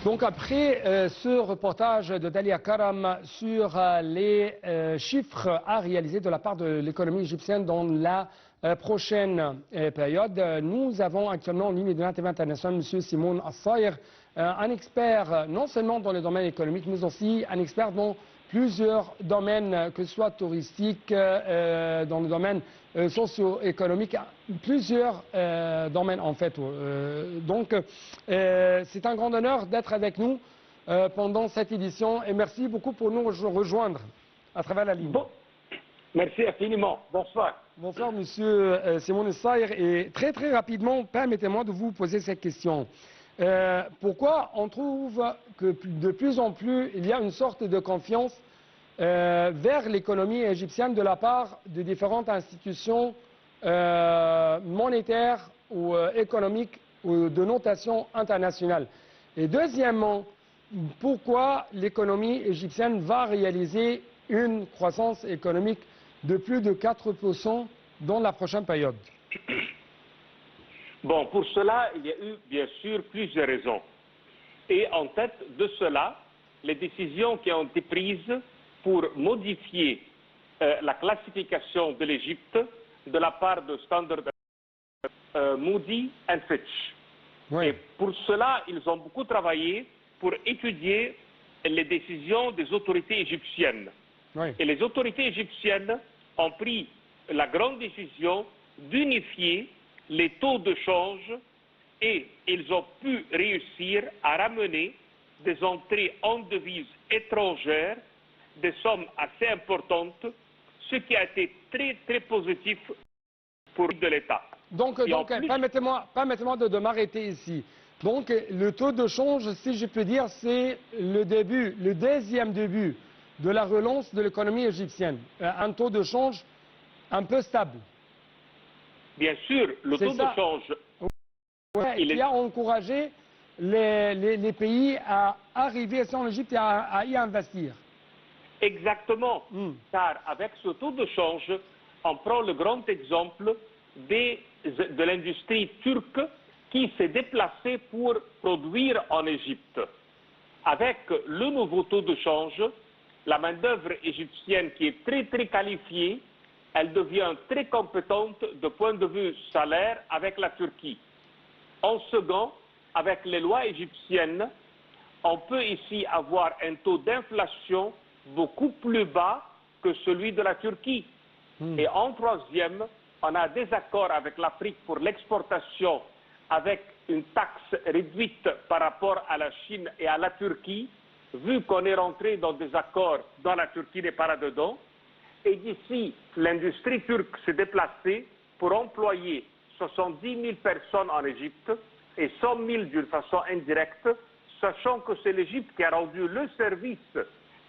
Donc après ce reportage de Dalia Karam sur les chiffres à réaliser de la part de l'économie égyptienne dans la prochaine période, nous avons actuellement en ligne de l'ATV International M. Simon Al-Saïr, un expert non seulement dans le domaine économique, mais aussi un expert dans plusieurs domaines, que ce soit touristique, dans le domaine socio-économique, plusieurs domaines en fait. Donc c'est un grand honneur d'être avec nous pendant cette édition et merci beaucoup pour nous rejoindre à travers la ligne. Bon. Merci infiniment. Bonsoir. Bonsoir Monsieur Simon Al-Saïr, et très rapidement, permettez-moi de vous poser cette question. Pourquoi on trouve que de plus en plus il y a une sorte de confiance vers l'économie égyptienne de la part de différentes institutions monétaires ou économiques ou de notation internationale? Et deuxièmement, pourquoi l'économie égyptienne va réaliser une croissance économique de plus de 4% dans la prochaine période? Bon, pour cela, il y a eu bien sûr plusieurs raisons. Et en tête de cela, les décisions qui ont été prises pour modifier la classification de l'Égypte de la part de Standard Moody and Fitch. Oui. Et pour cela, ils ont beaucoup travaillé pour étudier les décisions des autorités égyptiennes. Oui. Et les autorités égyptiennes ont pris la grande décision d'unifier les taux de change et ils ont pu réussir à ramener des entrées en devises étrangères, des sommes assez importantes, ce qui a été très positif pour l'État. Donc permettez-moi de m'arrêter ici. Donc le taux de change, si je peux dire, c'est le deuxième début de la relance de l'économie égyptienne. Un taux de change un peu stable. Bien sûr, le taux de change... Ouais, qui a encouragé les pays à arriver en Égypte et à y investir. Exactement, car avec ce taux de change, on prend le grand exemple de l'industrie turque qui s'est déplacée pour produire en Égypte. Avec le nouveau taux de change, la main-d'œuvre égyptienne qui est très qualifiée, elle devient très compétente de point de vue salaire avec la Turquie. En second, avec les lois égyptiennes, on peut ici avoir un taux d'inflation beaucoup plus bas que celui de la Turquie. Et en troisième, on a des accords avec l'Afrique pour l'exportation avec une taxe réduite par rapport à la Chine et à la Turquie, vu qu'on est rentré dans des accords dont la Turquie n'est pas là-dedans. Et d'ici, l'industrie turque s'est déplacée pour employer 70 000 personnes en Égypte et 100 000 d'une façon indirecte, sachant que c'est l'Égypte qui a rendu le service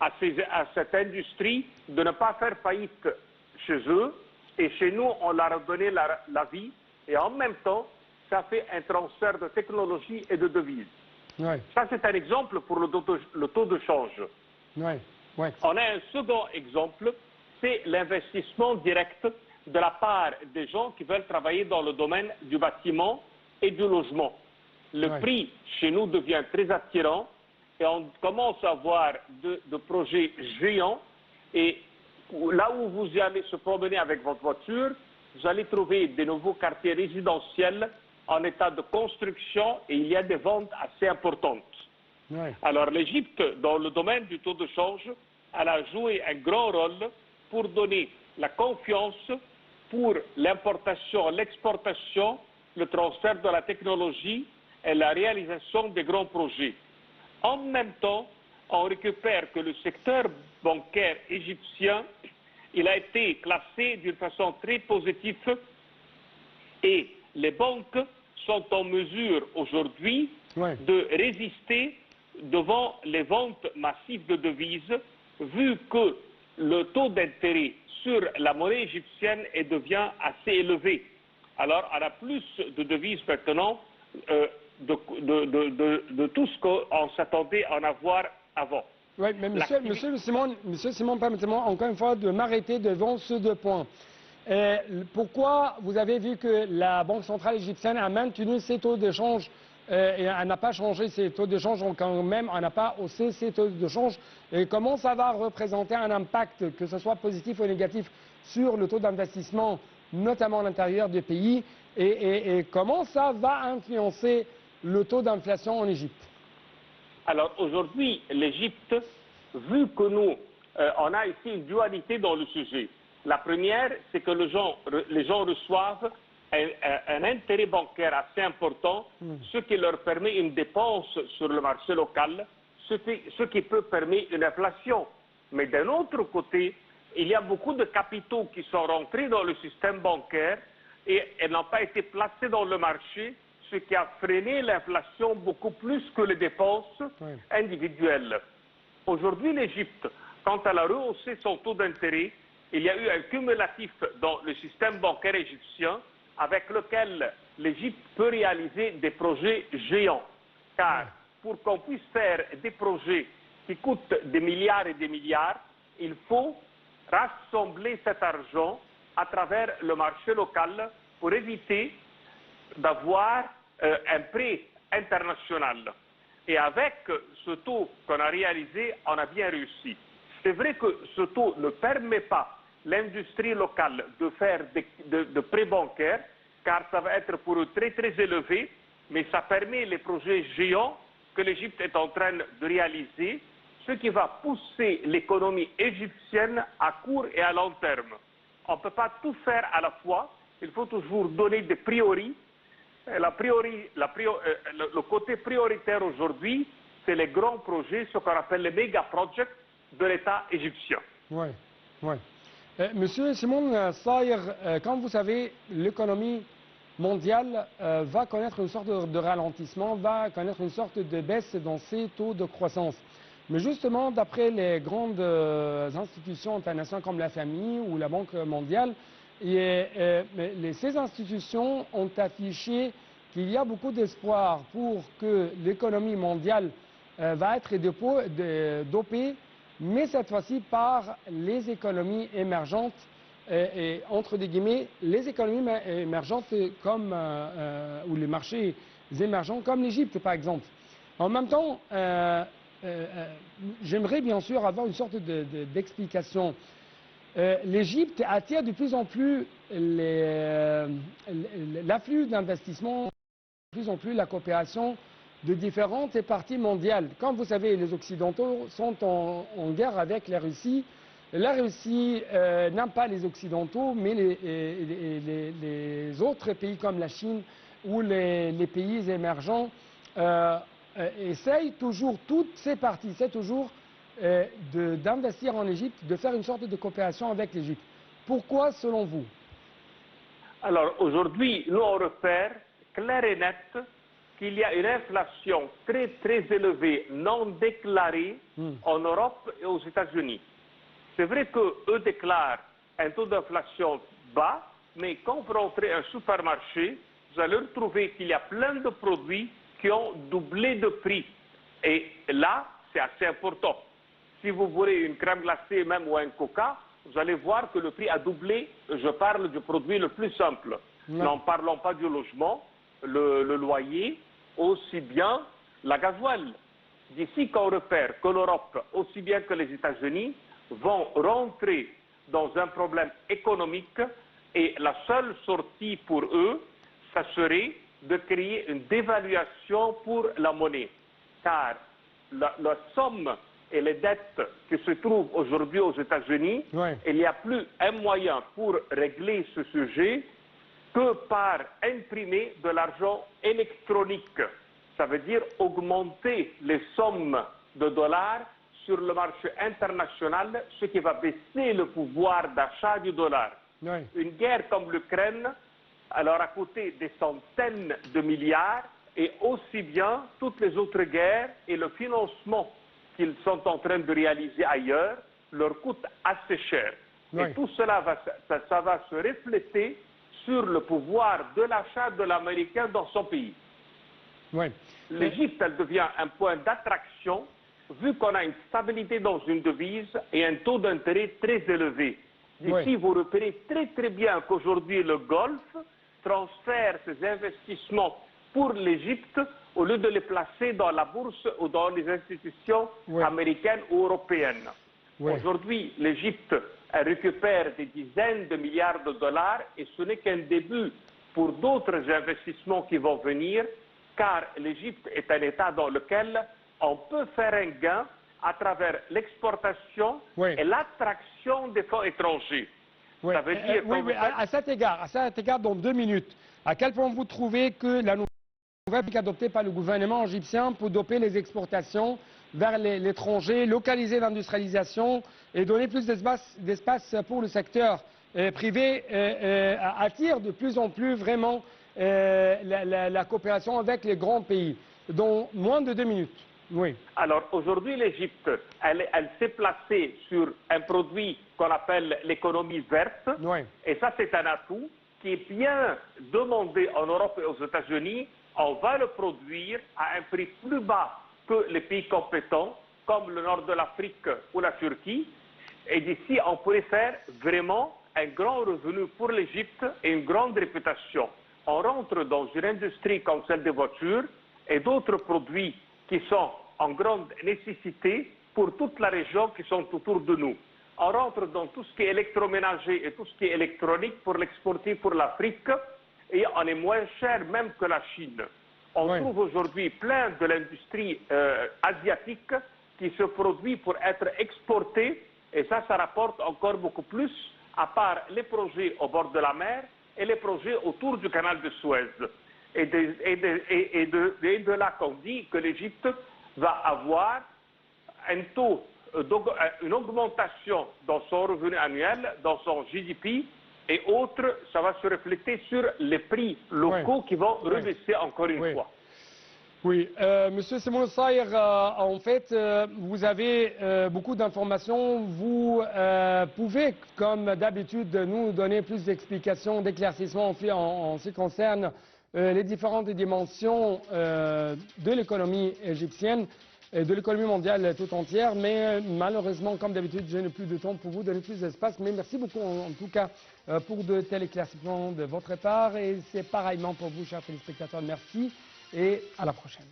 à cette industrie de ne pas faire faillite chez eux. Et chez nous, on leur a donné la vie. Et en même temps, ça fait un transfert de technologie et de devises. Ouais. Ça, c'est un exemple pour le taux de change. Ouais. Ouais. On a un second exemple, c'est l'investissement direct de la part des gens qui veulent travailler dans le domaine du bâtiment et du logement. Le prix chez nous devient très attirant et on commence à voir de projets géants. Et là où vous allez se promener avec votre voiture, vous allez trouver des nouveaux quartiers résidentiels en état de construction et il y a des ventes assez importantes. Ouais. Alors l'Égypte, dans le domaine du taux de change, elle a joué un grand rôle pour donner la confiance pour l'importation, l'exportation, le transfert de la technologie et la réalisation des grands projets. En même temps, on récupère que le secteur bancaire égyptien, il a été classé d'une façon très positive et les banques sont en mesure aujourd'hui de résister devant les ventes massives de devises, vu que le taux d'intérêt sur la monnaie égyptienne devient assez élevé. Alors, on a plus de devises maintenant de tout ce qu'on s'attendait à en avoir avant. Oui, mais Monsieur Simon, permettez-moi encore une fois de m'arrêter devant ces deux points. Pourquoi vous avez vu que la Banque centrale égyptienne a maintenu ses taux d'échange et elle n'a pas changé ses taux de change, donc quand même, elle n'a pas haussé ses taux de change. Et comment ça va représenter un impact, que ce soit positif ou négatif, sur le taux d'investissement, notamment à l'intérieur du pays, et comment ça va influencer le taux d'inflation en Égypte? Alors aujourd'hui, l'Égypte, vu que nous, on a ici une dualité dans le sujet. La première, c'est que les gens reçoivent un intérêt bancaire assez important, ce qui leur permet une dépense sur le marché local, ce qui peut permettre une inflation. Mais d'un autre côté, il y a beaucoup de capitaux qui sont rentrés dans le système bancaire et n'ont pas été placés dans le marché, ce qui a freiné l'inflation beaucoup plus que les dépenses individuelles. Aujourd'hui, l'Égypte, quand elle a rehaussé son taux d'intérêt, il y a eu un cumulatif dans le système bancaire égyptien avec lequel l'Égypte peut réaliser des projets géants. Car pour qu'on puisse faire des projets qui coûtent des milliards et des milliards, il faut rassembler cet argent à travers le marché local pour éviter d'avoir un prêt international. Et avec ce taux qu'on a réalisé, on a bien réussi. C'est vrai que ce taux ne permet pas l'industrie locale de faire de prêts bancaires, car ça va être pour eux très très élevé, mais ça permet les projets géants que l'Égypte est en train de réaliser, ce qui va pousser l'économie égyptienne à court et à long terme. On ne peut pas tout faire à la fois, il faut toujours donner des priorités. Le côté prioritaire aujourd'hui, c'est les grands projets, ce qu'on appelle les méga projects de l'État égyptien. Oui, oui. Monsieur Simon Saïr, comme vous savez, l'économie mondiale va connaître une sorte de ralentissement, va connaître une sorte de baisse dans ses taux de croissance. Mais justement, d'après les grandes institutions internationales comme la FMI ou la Banque mondiale, ces institutions ont affiché qu'il y a beaucoup d'espoir pour que l'économie mondiale va être dopée, mais cette fois-ci par les économies émergentes, et entre des guillemets, les économies émergentes comme, ou les marchés émergents comme l'Égypte par exemple. En même temps, j'aimerais bien sûr avoir une sorte d'explication. L'Égypte attire de plus en plus l'afflux d'investissements, de plus en plus la coopération de différentes parties mondiales. Comme vous savez, les Occidentaux sont en guerre avec la Russie. La Russie n'aime pas les Occidentaux, mais les autres pays comme la Chine ou les pays émergents essayent toujours, toutes ces parties, essaient toujours d'investir en Égypte, de faire une sorte de coopération avec l'Égypte. Pourquoi, selon vous? Alors aujourd'hui, nous on repère clair et net qu'il y a une inflation très très élevée, non déclarée en Europe et aux États-Unis. C'est vrai qu'eux déclarent un taux d'inflation bas, mais quand vous rentrez à un supermarché, vous allez retrouver qu'il y a plein de produits qui ont doublé de prix. Et là, c'est assez important. Si vous voulez une crème glacée même ou un coca, vous allez voir que le prix a doublé. Je parle du produit le plus simple. N'en parlons pas du logement, le loyer, aussi bien la gasoil. D'ici qu'on repère que l'Europe, aussi bien que les États-Unis, vont rentrer dans un problème économique et la seule sortie pour eux, ça serait de créer une dévaluation pour la monnaie. Car la somme et les dettes qui se trouvent aujourd'hui aux États-Unis, il n'y a plus un moyen pour régler ce sujet que par imprimer de l'argent électronique. Ça veut dire augmenter les sommes de dollars sur le marché international, ce qui va baisser le pouvoir d'achat du dollar. Une guerre comme l'Ukraine, elle leur a coûté des centaines de milliards, et aussi bien toutes les autres guerres et le financement qu'ils sont en train de réaliser ailleurs leur coûte assez cher. Et tout cela va se refléter sur le pouvoir de l'achat de l'Américain dans son pays. L'Égypte, elle devient un point d'attraction vu qu'on a une stabilité dans une devise et un taux d'intérêt très élevé. D'ici, vous repérez très très bien qu'aujourd'hui le Golfe transfère ses investissements pour l'Égypte au lieu de les placer dans la bourse ou dans les institutions américaines ou européennes. Aujourd'hui, l'Égypte récupère des dizaines de milliards de dollars et ce n'est qu'un début pour d'autres investissements qui vont venir, car l'Égypte est un État dans lequel on peut faire un gain à travers l'exportation et l'attraction des fonds étrangers. Ça veut dire à cet égard, dans 2 minutes, à quel point vous trouvez que la nouvelle politique adoptée par le gouvernement égyptien pour doper les exportations vers l'étranger, localiser l'industrialisation et donner plus d'espace pour le secteur privé attire de plus en plus vraiment la coopération avec les grands pays. Dans moins de 2 minutes. Oui. Alors aujourd'hui, l'Égypte, elle s'est placée sur un produit qu'on appelle l'économie verte. Et ça, c'est un atout qui est bien demandé en Europe et aux États-Unis. On va le produire à un prix plus bas que les pays compétents, comme le nord de l'Afrique ou la Turquie. Et d'ici, on pourrait faire vraiment un grand revenu pour l'Égypte et une grande réputation. On rentre dans une industrie comme celle des voitures et d'autres produits qui sont en grande nécessité pour toute la région qui sont autour de nous. On rentre dans tout ce qui est électroménager et tout ce qui est électronique pour l'exporter pour l'Afrique et on est moins cher même que la Chine. On trouve aujourd'hui plein de l'industrie asiatique qui se produit pour être exportée et ça rapporte encore beaucoup plus à part les projets au bord de la mer et les projets autour du canal de Suez. Et de là qu'on dit que l'Égypte va avoir un taux, une augmentation dans son revenu annuel, dans son GDP, et autres, ça va se refléter sur les prix locaux qui vont rebaisser encore une fois. Oui, Monsieur Simon Saïr, en fait, vous avez beaucoup d'informations. Vous pouvez, comme d'habitude, nous donner plus d'explications, d'éclaircissements en ce qui concerne les différentes dimensions de l'économie égyptienne et de l'économie mondiale tout entière. Mais malheureusement, comme d'habitude, je n'ai plus de temps pour vous donner plus d'espace. Mais merci beaucoup en tout cas pour de tels éclaircissements de votre part. Et c'est pareillement pour vous, chers téléspectateurs. Merci et à la prochaine.